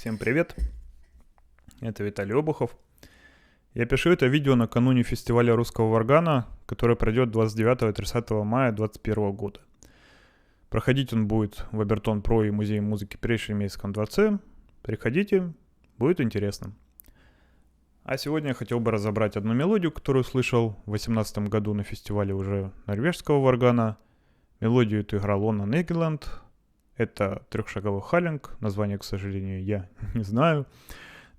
Всем привет, это Виталий Обухов. Я пишу это видео накануне фестиваля русского варгана, который пройдет 29-30 мая 2021 года. Проходить он будет в Обертон Про и Музее музыки при Шереметьевском дворце. Приходите, будет интересно. А сегодня я хотел бы разобрать одну мелодию, которую слышал в 2018 году на фестивале уже норвежского варгана. Мелодию эту играл Лона Негеланд. Это трехшаговый халлинг, название, к сожалению, я не знаю.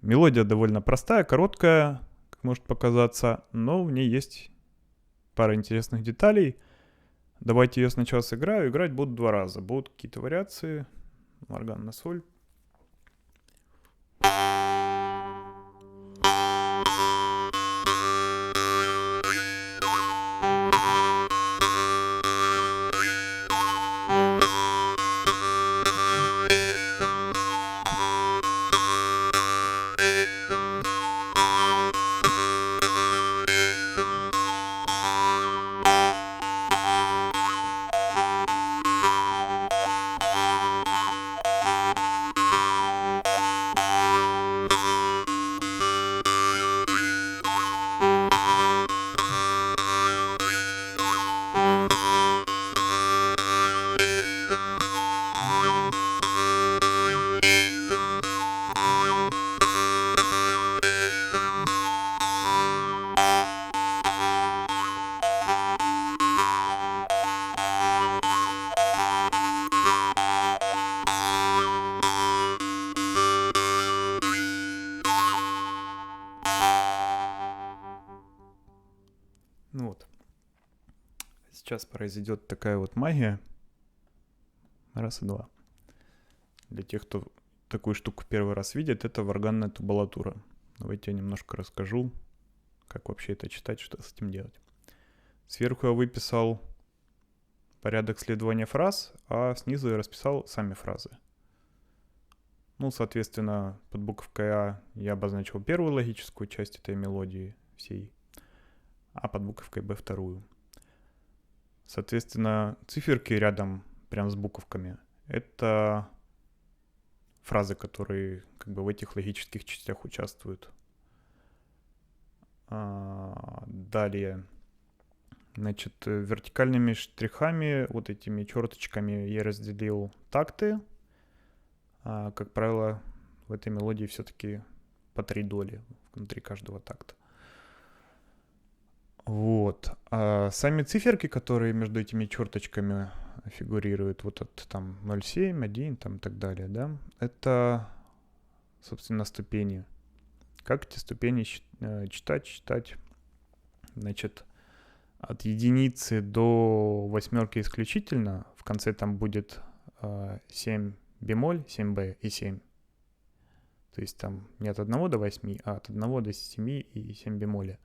Мелодия довольно простая, короткая, как может показаться, но в ней есть пара интересных деталей. Давайте ее сначала сыграю. Играть буду два раза. Будут какие-то вариации. Варган на соль. Ну вот. Сейчас произойдет такая вот магия. Раз и два. Для тех, кто такую штуку первый раз видит, это варганная тубулатура. Давайте я немножко расскажу, как вообще это читать, что с этим делать. Сверху я выписал порядок следования фраз, а снизу я расписал сами фразы. Ну, соответственно, под буковкой А я обозначил первую логическую часть этой мелодии всей, а под буковкой Б вторую. Соответственно, циферки рядом, прям с буковками, это фразы, которые как бы в этих логических частях участвуют. Далее, значит, вертикальными штрихами, вот этими черточками я разделил такты. Как правило, в этой мелодии все-таки по 3 доли внутри каждого такта. Вот. А сами циферки, которые между этими черточками фигурируют, вот от там 0,7, 1 там и так далее, да, это, собственно, ступени. Как эти ступени читать? Значит, от единицы до восьмерки исключительно, в конце там будет 7 бемоль, 7b и 7. То есть там не от 1 до 8, а от 1 до 7 и 7 бемоля.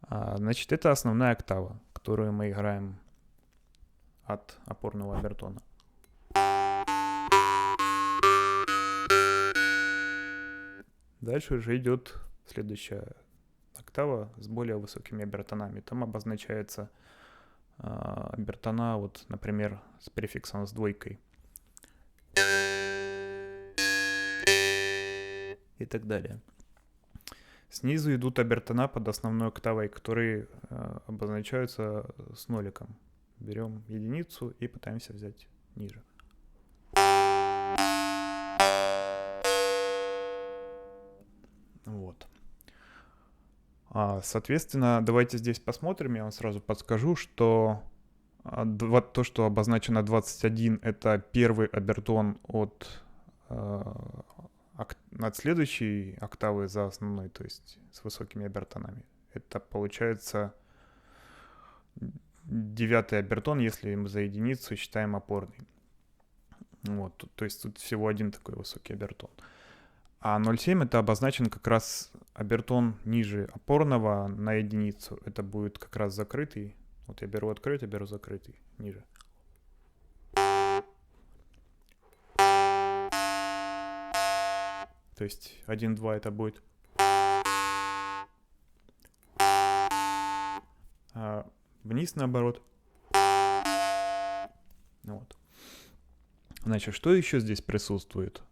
Значит, это основная октава, которую мы играем от опорного обертона. Дальше уже идет следующая октава с более высокими обертонами. Там обозначается обертона, вот, например, с префиксом с двойкой. И так далее. Снизу идут обертона под основной октавой, которые обозначаются с ноликом. Берем единицу и пытаемся взять ниже. Вот. Соответственно, давайте здесь посмотрим. Я вам сразу подскажу, что то, что обозначено 21, это первый обертон от следующей октавы за основной, то есть с высокими обертонами. Это получается 9-й обертон, если мы за единицу считаем опорный. Вот, то есть тут всего один такой высокий обертон. А 0,7 это обозначен как раз обертон ниже опорного на единицу. Это будет как раз закрытый. Вот я беру открытый, беру закрытый, ниже. То есть 1-2 это будет. Вниз наоборот. Вот. Значит, что еще здесь присутствует?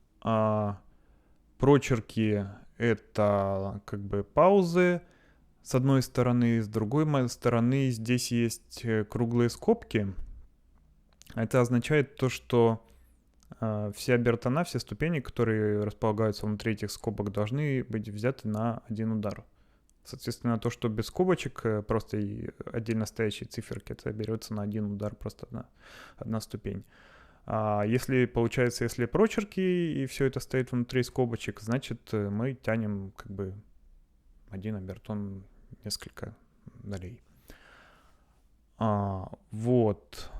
Прочерки — это как бы паузы с одной стороны, с другой стороны здесь есть круглые скобки. Это означает то, что все обертона, все ступени, которые располагаются внутри этих скобок, должны быть взяты на один удар. Соответственно, то, что без скобочек, просто и отдельно стоящие циферки, это берется на один удар, просто одна ступень. А если получается, если прочерки и все это стоит внутри скобочек, значит мы тянем как бы один обертон несколько долей. Вот.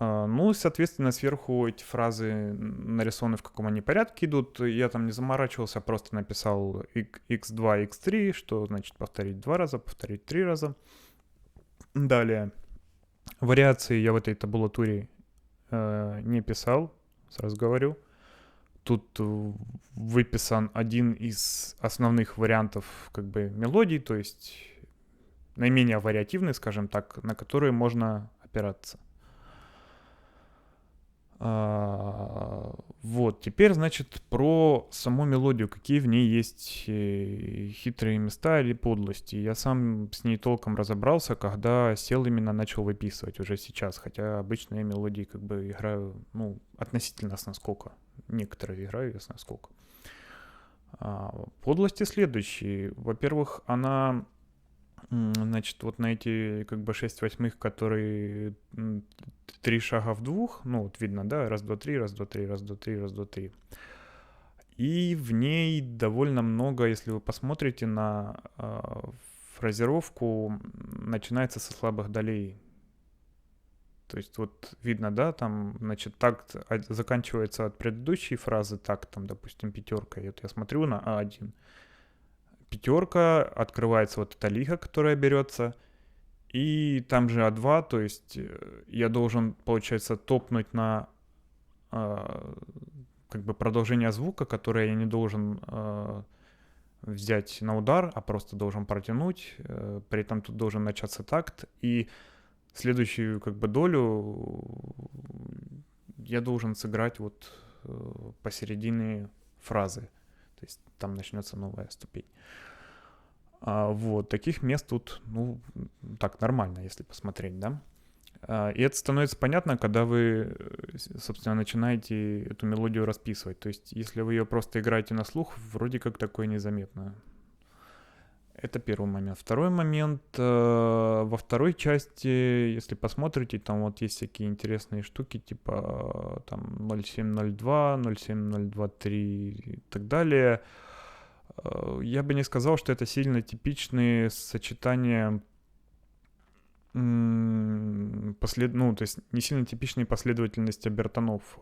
Ну, соответственно, сверху эти фразы нарисованы, в каком они порядке идут. Я там не заморачивался, просто написал x2, x3, что значит повторить 2 раза, повторить 3 раза. Далее. Вариации я в этой табулатуре не писал, сразу говорю. Тут выписан один из основных вариантов как бы мелодий, то есть наименее вариативный, скажем так, на которые можно опираться. Вот, теперь, значит, про саму мелодию, какие в ней есть хитрые места или подлости. Я сам с ней толком разобрался, когда сел именно начал выписывать уже сейчас, хотя обычно я мелодии как бы играю, ну, относительно с наскока. Некоторые играю я с наскока. Подлости следующие. Во-первых, она, значит, вот на эти как бы 6/8, которые 3 шага в двух, ну вот видно, да, раз, два, три, раз, два, три, раз, два, три, раз, два, три. И в ней довольно много, если вы посмотрите на фразировку, начинается со слабых долей. То есть вот видно, да, там, значит, такт заканчивается от предыдущей фразы, так, там, допустим, пятерка. И вот я смотрю на А1. Пятерка, открывается вот эта лига, которая берется, и там же А2, то есть я должен, получается, топнуть на как бы продолжение звука, которое я не должен взять на удар, а просто должен протянуть. При этом тут должен начаться такт, и следующую как бы долю я должен сыграть вот посередине фразы. То есть там начнется новая ступень. Вот, таких мест тут, ну, так, нормально, если посмотреть, да. И это становится понятно, когда вы, собственно, начинаете эту мелодию расписывать. То есть, если вы ее просто играете на слух, вроде как такое незаметно. Это первый момент. Второй момент, во второй части, если посмотрите, там вот есть всякие интересные штуки, типа там 0702, 07023 и так далее. Я бы не сказал, что это сильно типичные сочетания, ну, то есть не сильно типичные последовательности обертонов,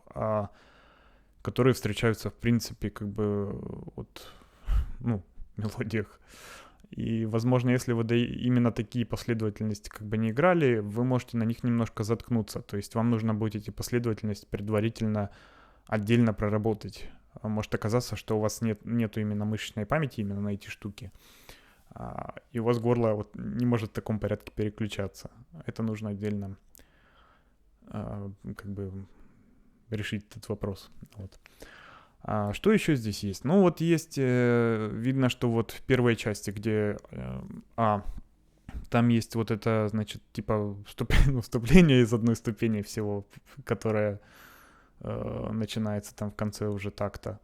которые встречаются, в принципе, как бы вот, ну, в мелодиях. И, возможно, если вы именно такие последовательности как бы не играли, вы можете на них немножко заткнуться. То есть вам нужно будет эти последовательности предварительно отдельно проработать. Может оказаться, что у вас нету именно мышечной памяти именно на эти штуки. И у вас горло вот не может в таком порядке переключаться. Это нужно отдельно как бы решить этот вопрос. Вот. Что еще здесь есть? Ну вот есть, видно, что вот в первой части, где там есть вот это, значит, типа вступление из одной ступени всего, которое начинается там в конце уже такта.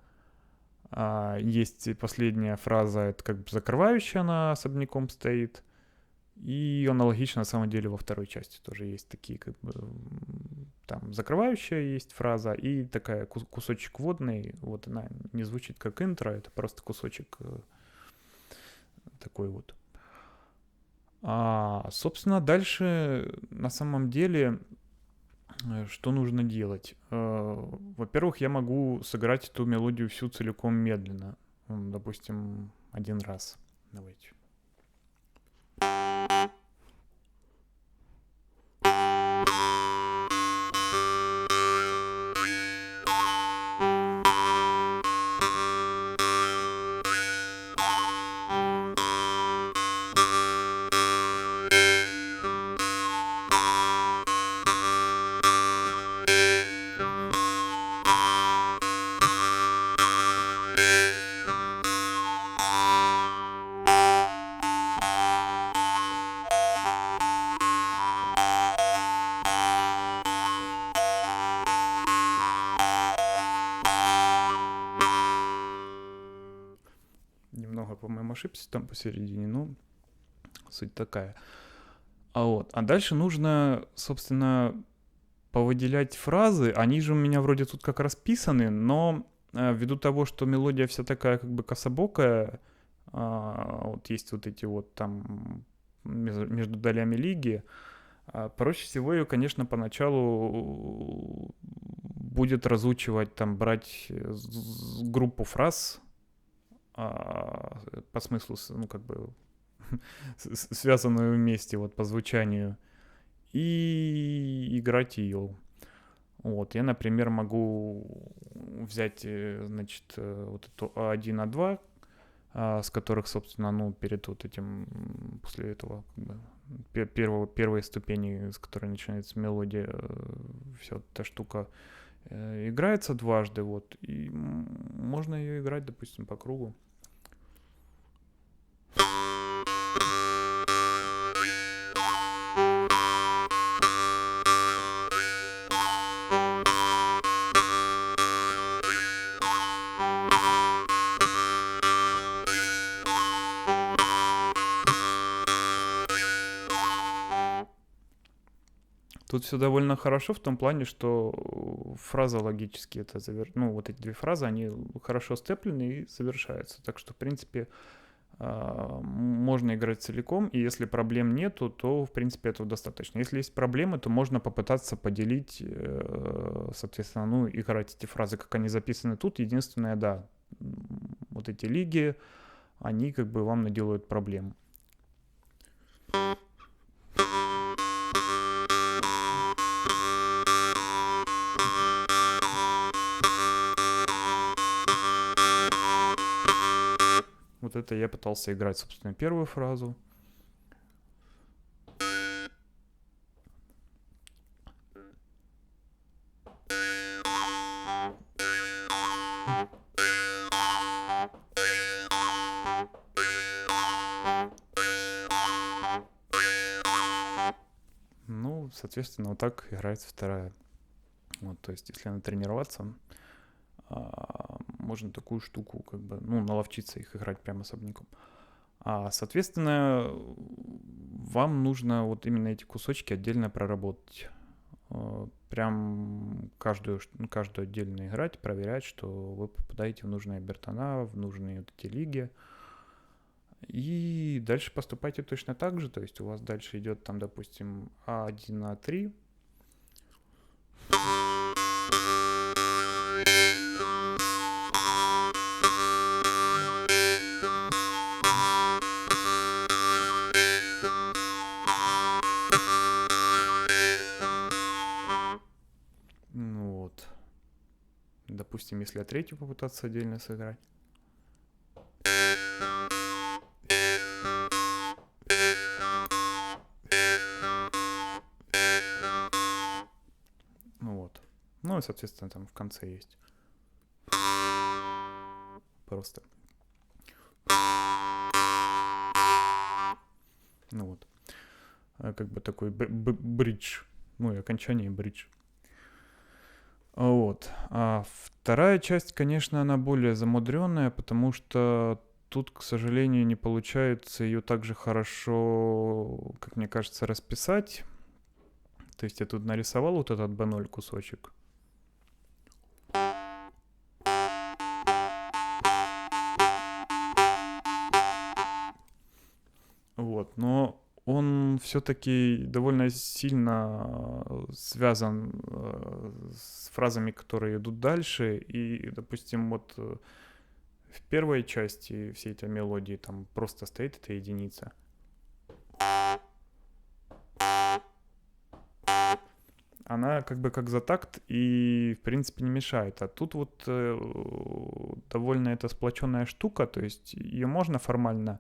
Есть последняя фраза, это как бы закрывающая, она особняком стоит. И аналогично, на самом деле, во второй части тоже есть такие, как бы, там закрывающая есть фраза и такая кусочек вводный. Вот она не звучит как интро, это просто кусочек такой вот. Собственно, дальше на самом деле что нужно делать? Во-первых, я могу сыграть эту мелодию всю целиком медленно. Допустим, один раз. Давайте. по-моему, ошибся там посередине, но суть такая. А дальше нужно, собственно, повыделять фразы. Они же у меня вроде тут как расписаны, но ввиду того, что мелодия вся такая как бы кособокая, вот есть вот эти вот там между долями лиги, проще всего ее, конечно, поначалу будет разучивать, там, брать группу фраз по смыслу, ну, как бы, связанную вместе, вот, по звучанию, и играть ее. Вот, я, например, могу взять, значит, вот эту А1, А2, с которых, собственно, ну, перед вот этим, после этого, как бы, первой ступени, с которой начинается мелодия, вся вот эта штука играется дважды, вот, и можно ее играть, допустим, по кругу. Тут все довольно хорошо в том плане, что фраза логически это ну, вот эти две фразы, они хорошо степлены и завершаются. Так что, в принципе, можно играть целиком, и если проблем нету, то, в принципе, этого достаточно. Если есть проблемы, то можно попытаться поделить, соответственно, ну, играть эти фразы, как они записаны тут. Единственное, да, вот эти лиги, они как бы вам наделают проблем. Вот это я пытался играть, собственно, первую фразу. Ну, соответственно, вот так играется вторая. Вот, то есть, если натренироваться, можно такую штуку, как бы, ну, наловчиться их играть прямо особняком. Соответственно, вам нужно вот именно эти кусочки отдельно проработать. Прям каждую отдельно играть, проверять, что вы попадаете в нужные обертона, в нужные вот эти лиги. И дальше поступайте точно так же. То есть у вас дальше идет там, допустим, А1, А3. Вот. Допустим, если третью попытаться отдельно сыграть. Вот. Ну и, соответственно, там в конце есть. Просто. Ну вот. Как бы такой бридж. Ну и окончание бридж. Вот. А вторая часть, конечно, она более замудренная, потому что тут, к сожалению, не получается ее так же хорошо, как мне кажется, расписать. То есть я тут нарисовал вот этот B0 кусочек. Вот, но он все-таки довольно сильно связан с фразами, которые идут дальше. И, допустим, вот в первой части всей этой мелодии там просто стоит эта единица. Она как бы как за такт и, в принципе, не мешает. А тут вот довольно эта сплоченная штука, то есть ее можно формально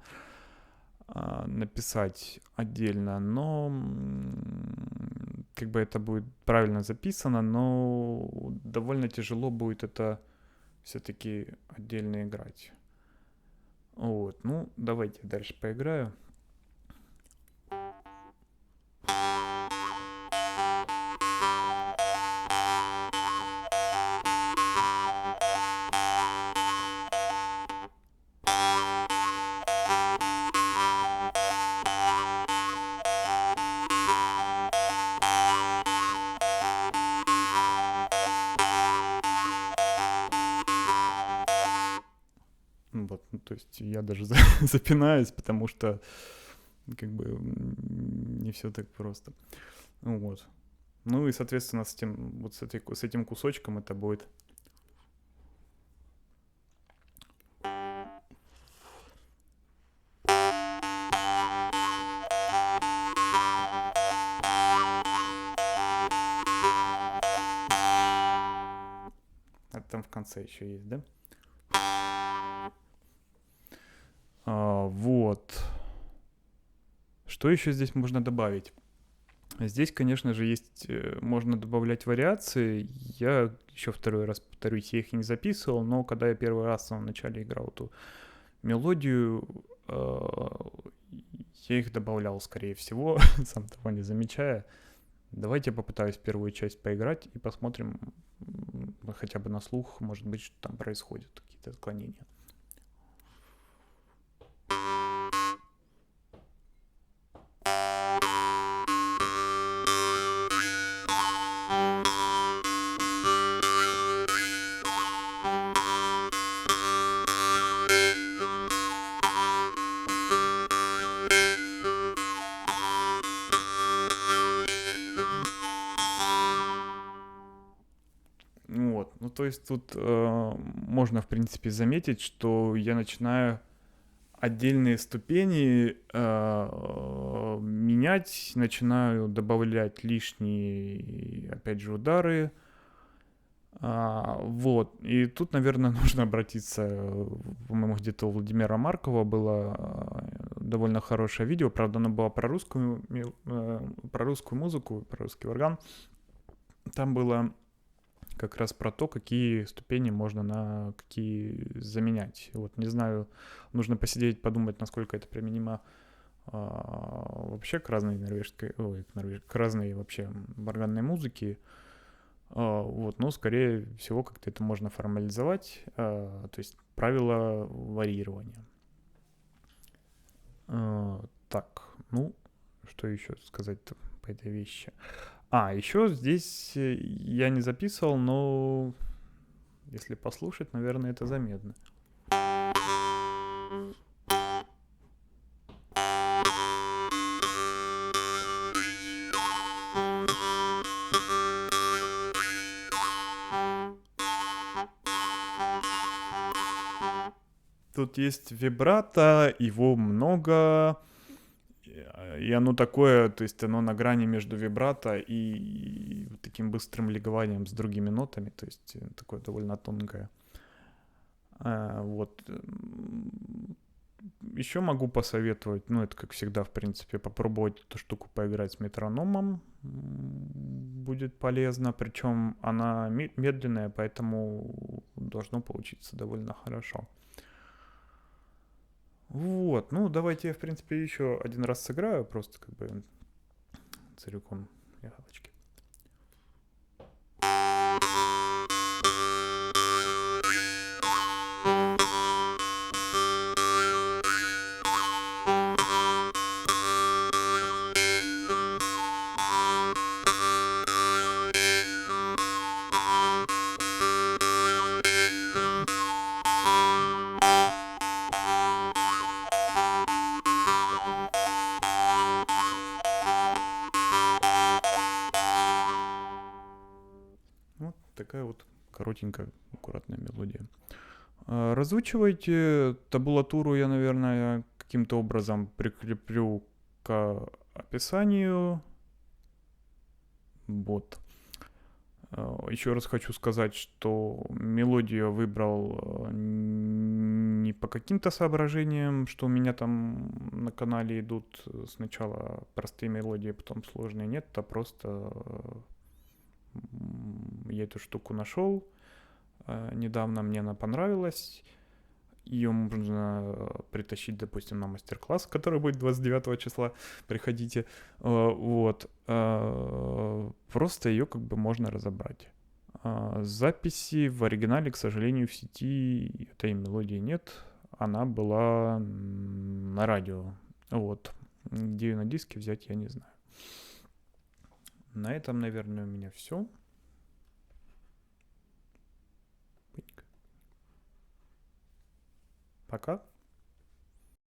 написать отдельно, но как бы это будет правильно записано, но довольно тяжело будет это все-таки отдельно играть. Вот, ну давайте дальше поиграю. Вот, ну, то есть я даже запинаюсь, потому что как бы не все так просто. Вот. Ну и, соответственно, с этим кусочком это будет. Это там в конце еще есть, да? Вот. Что еще здесь можно добавить? Здесь, конечно же, можно добавлять вариации. Я еще второй раз повторюсь, я их не записывал, но когда я первый раз в самом начале играл эту мелодию, я их добавлял, скорее всего, сам того не замечая. Давайте я попытаюсь первую часть поиграть и посмотрим хотя бы на слух, может быть, что там происходит, какие-то отклонения. Вот, ну то есть тут можно, в принципе, заметить, что я начинаю отдельные ступени менять, начинаю добавлять лишние, опять же, удары. Вот, и тут, наверное, нужно обратиться, по-моему, где-то у Владимира Маркова было довольно хорошее видео, правда, оно было про русскую музыку, про русский орган. Там было как раз про то, какие ступени можно на какие заменять. Вот, не знаю, нужно посидеть, подумать, насколько это применимо вообще к разной к разной вообще органной музыке. Вот, но, скорее всего, как-то это можно формализовать, то есть правила варьирования. Так, ну, что еще сказать по этой вещи? Еще здесь я не записывал, но если послушать, наверное, это заметно. Тут есть вибрато, его много, и оно такое, то есть оно на грани между вибрато и таким быстрым лигованием с другими нотами, то есть такое довольно тонкое. Вот. Еще могу посоветовать, ну это как всегда, в принципе, попробовать эту штуку поиграть с метрономом. Будет полезно, причем она медленная, поэтому должно получиться довольно хорошо. Вот, ну давайте я, в принципе, еще один раз сыграю, просто как бы целиком для галочки. Вот такая вот коротенькая, аккуратная мелодия. Разучивайте табулатуру, я, наверное, каким-то образом прикреплю к описанию. Вот. Еще раз хочу сказать, что мелодию я выбрал не по каким-то соображениям, что у меня там на канале идут сначала простые мелодии, потом сложные. Нет, а просто я эту штуку нашел. Недавно мне она понравилась. Ее можно притащить, допустим, на мастер-класс, который будет 29 числа. Приходите. Вот. Просто ее как бы можно разобрать. Записи в оригинале, к сожалению, в сети этой мелодии нет. Она была на радио. Вот. Где ее на диске взять, я не знаю. На этом, наверное, у меня все. Пока.